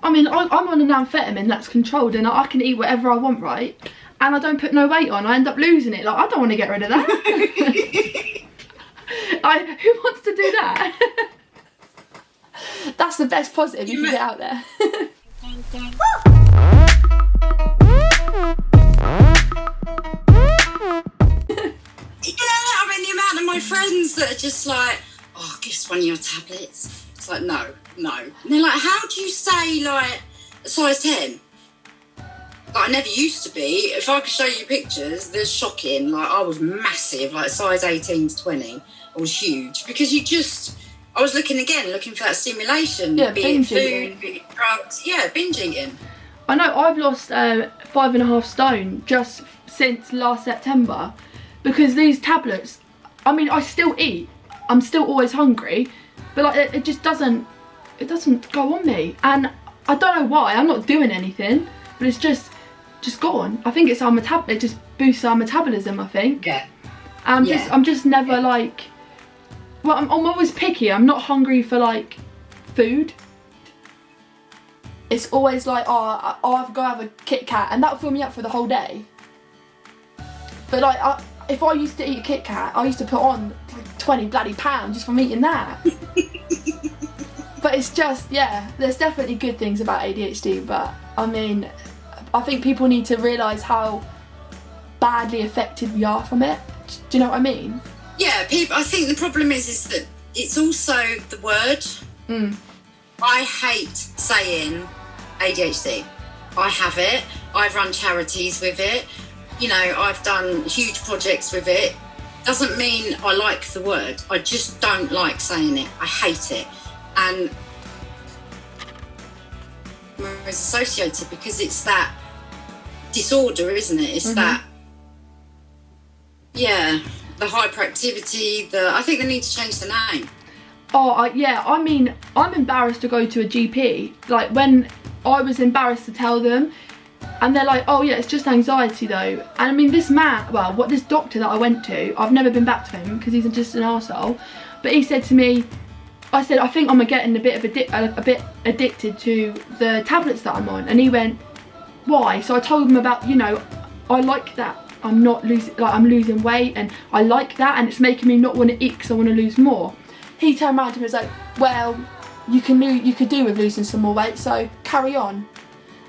I mean, I'm on an amphetamine that's controlled, and I can eat whatever I want, right? And I don't put no weight on. I end up losing it. Like, I don't want to get rid of that. Who wants to do that? That's the best positive you can get out there. I mean, the amount of my friends that are just like, oh, give us one of your tablets. It's like, no. And they're like, how do you stay, like, a size 10? Like, I never used to be. If I could show you pictures, they're shocking. Like, I was massive, like size 18 to 20. I was huge. Because I was looking for that stimulation. Yeah, be binge it eating. food, be it drugs. Yeah, binge eating. I know, I've lost 5.5 stone just since last September. Because these tablets, I mean, I still eat. I'm still always hungry. But like, it just doesn't go on me. And I don't know why. I'm not doing anything. But it's just gone. I think it's our it just boosts our metabolism, I think. Yeah. I'm just never like, well, I'm always picky. I'm not hungry for like food. It's always like, oh, I've got to have a Kit Kat, and that'll fill me up for the whole day. But like, if I used to eat a Kit Kat, I used to put on like 20 bloody pounds just from eating that. But it's just, yeah, there's definitely good things about ADHD, but I mean, I think people need to realise how badly affected we are from it. Do you know what I mean? Yeah, I think the problem is that it's also the word. I hate saying ADHD. I have it. I've run charities with it. You know, I've done huge projects with it. Doesn't mean I like the word. I just don't like saying it. I hate it. And it's associated because it's that disorder, isn't it? It's that, yeah, the hyperactivity. I think they need to change the name. Oh, yeah, I mean, I'm embarrassed to go to a GP. Like, when I was embarrassed to tell them, and they're like, oh yeah, it's just anxiety though. And I mean, this doctor that I went to, I've never been back to him because he's just an arsehole. But he said to me, I said, I think I'm getting a bit addicted to the tablets that I'm on. And he went, why? So I told him about, you know, I like that. I'm losing weight, and I like that, and it's making me not want to eat because I want to lose more. He turned around to me and was like, well, you could do with losing some more weight, so carry on.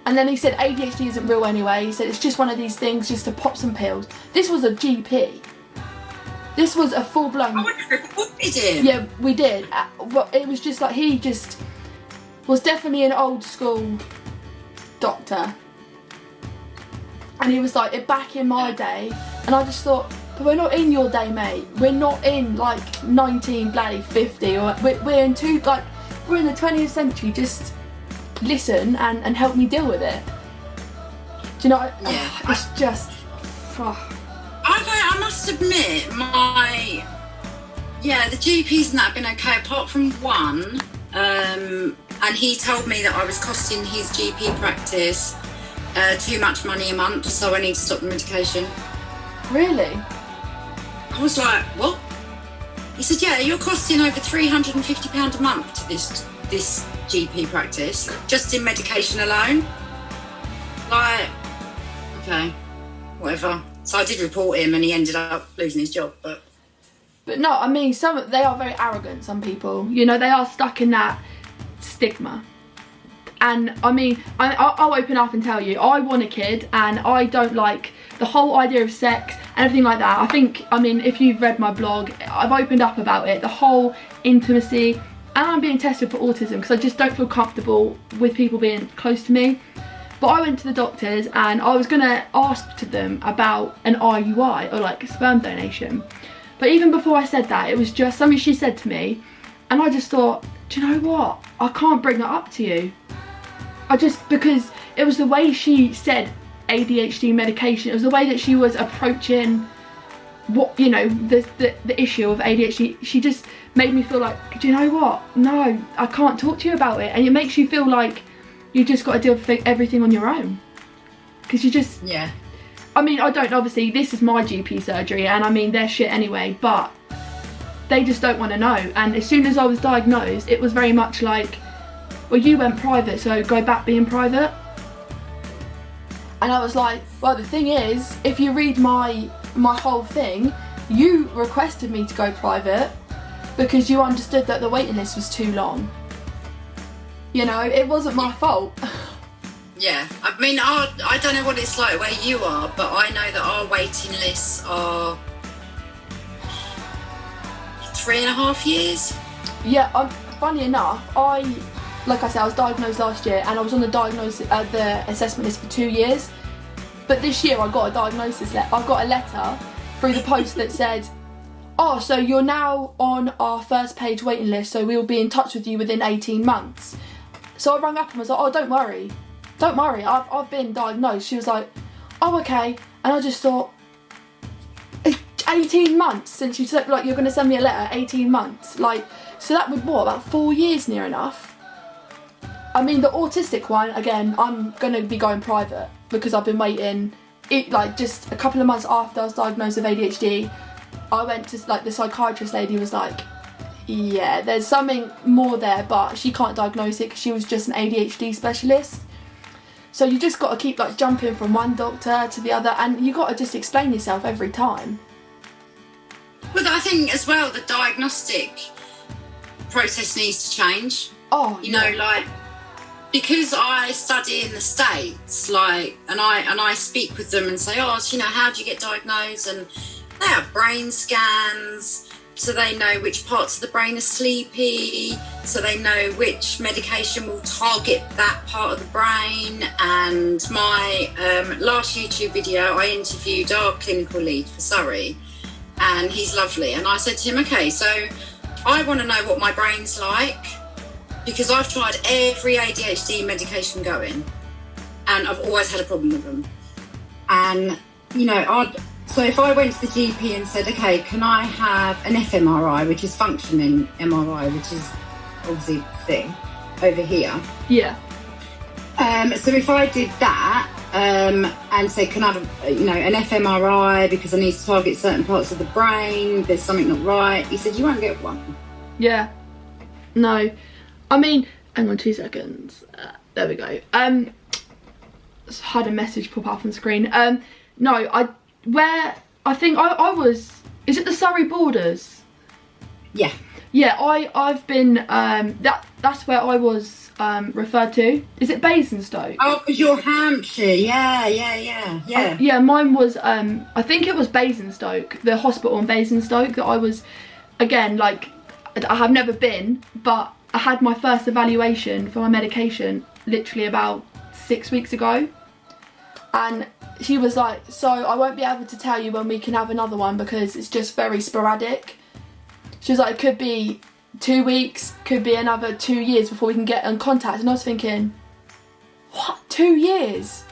And then he said ADHD isn't real anyway. He said it's just one of these things, just to pop some pills. This was a GP. This was a full-blown... I would have reported him. Yeah, we did. But it was just like, he just was definitely an old school doctor. And he was like, back in my day. And I just thought, but we're not in your day, mate. We're not in like 1950, or we're in we're in the 20th century. Just listen and help me deal with it. Do you know? Yeah. It's just. I must admit, the GPs and that have been okay, apart from one. And he told me that I was costing his GP practice too much money a month, so I need to stop the medication. Really? I was like, what? He said, yeah, you're costing over £350 a month to this GP practice, just in medication alone. Like, okay, whatever. So I did report him, and he ended up losing his job, but no, I mean, they are very arrogant, some people. You know, they are stuck in that stigma. And I mean, I'll open up and tell you, I want a kid, and I don't like the whole idea of sex and everything like that. I mean, if you've read my blog, I've opened up about it, the whole intimacy, and I'm being tested for autism because I just don't feel comfortable with people being close to me. But I went to the doctors, and I was gonna ask to them about an IUI, or like a sperm donation. But even before I said that, it was just something she said to me, and I just thought, do you know what? I can't bring that up to you. Because it was the way she said ADHD medication, it was the way that she was approaching what, you know, the issue of ADHD. She just made me feel like, do you know what? No, I can't talk to you about it. And it makes you feel like you just got to deal with everything on your own. Because you just... Yeah. I mean, I don't, obviously, this is my GP surgery, and I mean, they're shit anyway, but they just don't want to know. And as soon as I was diagnosed, it was very much like, well, you went private, so go back being private. And I was like, well, the thing is, if you read my whole thing, you requested me to go private because you understood that the waiting list was too long. You know, it wasn't my fault. Yeah, I mean, I don't know what it's like where you are, but I know that our waiting lists are 3.5 years. Yeah, funny enough, like I said, I was diagnosed last year and I was on the assessment list for 2 years. But this year I got a diagnosis I got a letter through the post that said, oh, so you're now on our first page waiting list, so we'll be in touch with you within 18 months. So I rang up and was like, oh, don't worry, I've been diagnosed. She was like, oh, okay. And I just thought, 18 months since you said, like, you're going to send me a letter, 18 months. Like, so that would, about 4 years near enough. I mean, the autistic one, again, I'm going to be going private because I've been waiting. Just a couple of months after I was diagnosed with ADHD, I went to, the psychiatrist lady was like, yeah, there's something more there, but she can't diagnose it because she was just an ADHD specialist. So you just got to keep, jumping from one doctor to the other, and you got to just explain yourself every time. But I think as well, the diagnostic process needs to change. Oh, you know, because I study in the States, and I speak with them and say, oh, so, how do you get diagnosed? And they have brain scans, so they know which parts of the brain are sleepy, so they know which medication will target that part of the brain. And my last YouTube video, I interviewed our clinical lead for Surrey, and he's lovely. And I said to him, okay, so I want to know what my brain's like, because I've tried every ADHD medication going, and I've always had a problem with them. And, so if I went to the GP and said, okay, can I have an fMRI, which is functioning MRI, which is obviously the thing over here. Yeah. So if I did that and say, can I have, an fMRI because I need to target certain parts of the brain, there's something not right, he said, you won't get one. Yeah. No. I mean, hang on 2 seconds. There we go. Had a message pop up on screen. I think I was, is it the Surrey borders? Yeah. Yeah, I've been, that's where I was referred to. Is it Basingstoke? Oh, because you're Hampshire, yeah. Yeah, mine was, I think it was Basingstoke, the hospital in Basingstoke that I was, again, I have never been, but I had my first evaluation for my medication literally about 6 weeks ago. And she was like, so I won't be able to tell you when we can have another one because it's just very sporadic. She was like, it could be 2 weeks, could be another 2 years before we can get in contact. And I was thinking, what, 2 years?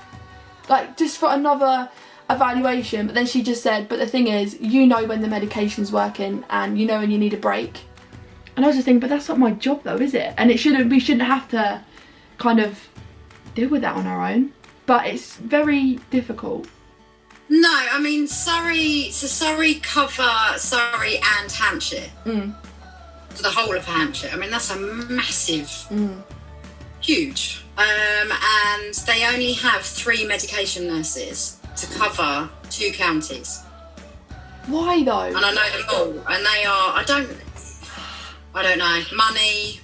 Just for another evaluation. But then she just said, but the thing is, you know when the medication's working and you know when you need a break. And I was just thinking, but that's not my job though, is it? And we shouldn't have to kind of deal with that on our own. But it's very difficult. No, I mean, Surrey cover Surrey and Hampshire. For the whole of Hampshire. I mean, that's a massive, huge. And they only have 3 medication nurses to cover 2 counties. Why though? And I know them all. And they are, I don't know, money,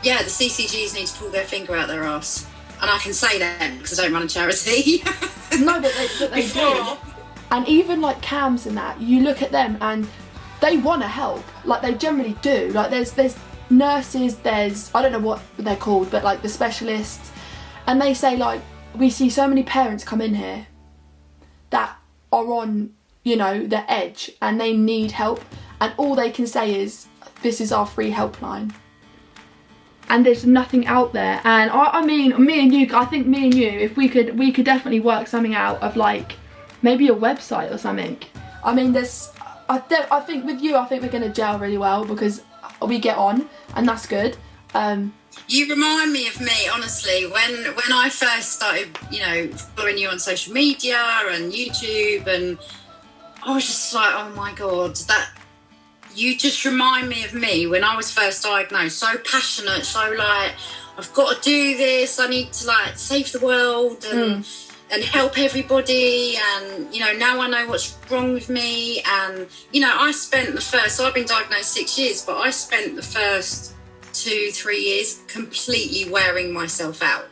yeah, the CCGs need to pull their finger out their arse. And I can say that because I don't run a charity. No, but they do. And even CAMS and that, you look at them and they want to help. They generally do. There's nurses, I don't know what they're called, but the specialists. And they say we see so many parents come in here that are on, the edge and they need help. And all they can say is, this is our free helpline. And there's nothing out there. And I mean, I think me and you, if we could definitely work something out of maybe a website or something. I mean, I think with you, I think we're going to gel really well because we get on and that's good. You remind me of me, honestly, when I first started, following you on social media and YouTube, and I was just like, oh my God, you just remind me of me when I was first diagnosed. So passionate, so like, I've got to do this. I need to like save the world and help everybody. And, you know, now I know what's wrong with me. And, you know, so I've been diagnosed 6 years, but I spent the first 2-3 years completely wearing myself out.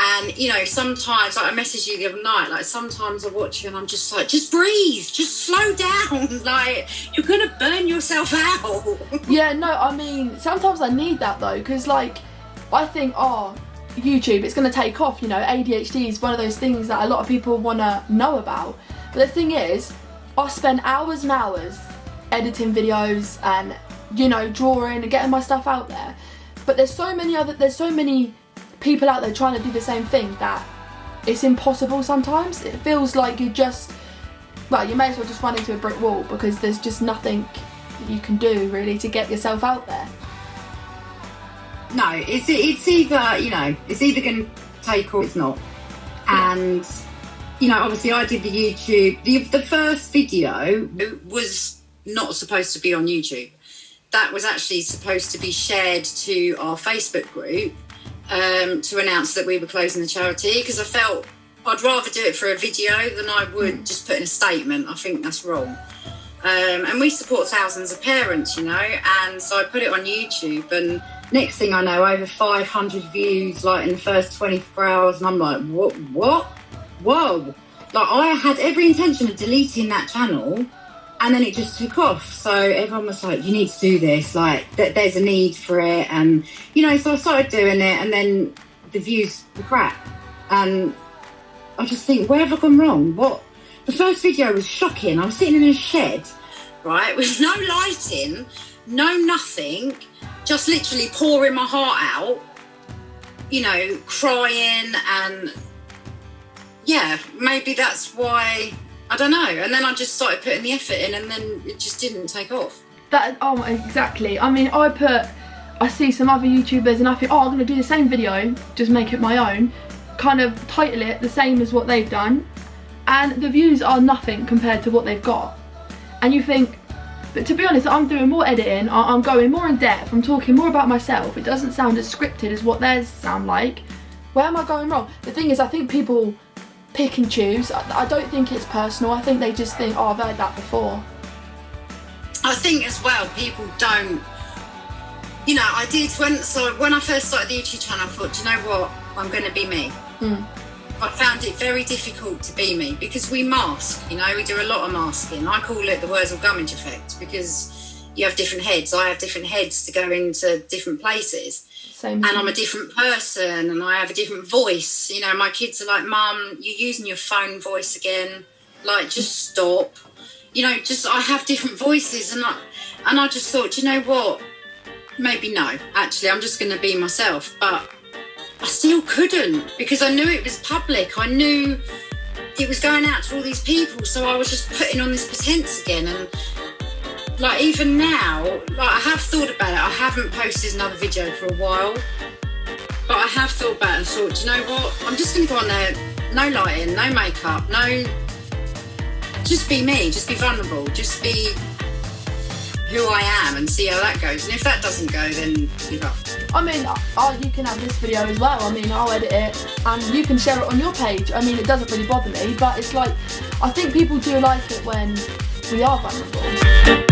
And, you know, sometimes, like I messaged you the other night, like sometimes I watch you and I'm just like, just breathe, just slow down. Like, you're going to burn yourself out. Yeah, no, I mean, sometimes I need that though, because like, I think, oh, YouTube, it's going to take off, you know, ADHD is one of those things that a lot of people want to know about. But the thing is, I spend hours and hours editing videos and, you know, drawing and getting my stuff out there. But there's so many people out there trying to do the same thing that it's impossible sometimes. It feels like you may as well just run into a brick wall because there's just nothing you can do really to get yourself out there. No, it's either, you know, it's either going to take or it's not. And, you know, obviously I did the YouTube. The first video was not supposed to be on YouTube. That was actually supposed to be shared to our Facebook group to announce that we were closing the charity, because I felt I'd rather do it for a video than I would just put in a statement. I think that's wrong. And we support thousands of parents, you know, and so I put it on YouTube, and next thing I know, over 500 views, like in the first 24 hours, and I'm like, what? Whoa. Like, I had every intention of deleting that channel, and then it just took off. So everyone was like, you need to do this, like, there's a need for it. And, you know, so I started doing it, and then the views were crap. And I just think, where have I gone wrong? What? The first video was shocking. I was sitting in a shed, right, with no lighting, no nothing, just literally pouring my heart out, you know, crying. And yeah, maybe that's why, I don't know. And then I just started putting the effort in, and then it just didn't take off. Oh, exactly. I mean, I see some other YouTubers and I think, oh, I'm going to do the same video, just make it my own, kind of title it the same as what they've done, and the views are nothing compared to what they've got. And you think, but to be honest, I'm doing more editing, I'm going more in depth, I'm talking more about myself, it doesn't sound as scripted as what theirs sound like. Where am I going wrong? The thing is, I think people pick and choose. I don't think it's personal. I think they just think, oh, I've heard that before. I think as well, people don't, you know, when I first started the YouTube channel, I thought, do you know what, I'm going to be me. I found it very difficult to be me because we mask, you know, we do a lot of masking. I call it the Wurzel Gummidge effect, because you have different heads. I have different heads to go into different places. And I'm a different person, and I have a different voice. You know, my kids are like, Mum, you're using your phone voice again. Like, just stop. You know, I have different voices, and I just thought, you know what? Maybe no. Actually, I'm just going to be myself. But I still couldn't, because I knew it was public. I knew it was going out to all these people, so I was just putting on this pretense again. And like, even now, like, I have thought about it. I haven't posted another video for a while, but I have thought about it and thought, do you know what? I'm just going to go on there, no lighting, no makeup, just be me, just be vulnerable, just be who I am, and see how that goes. And if that doesn't go, then give up. I mean, you can have this video as well. I mean, I'll edit it and you can share it on your page. I mean, it doesn't really bother me, but it's like, I think people do like it when we are vulnerable.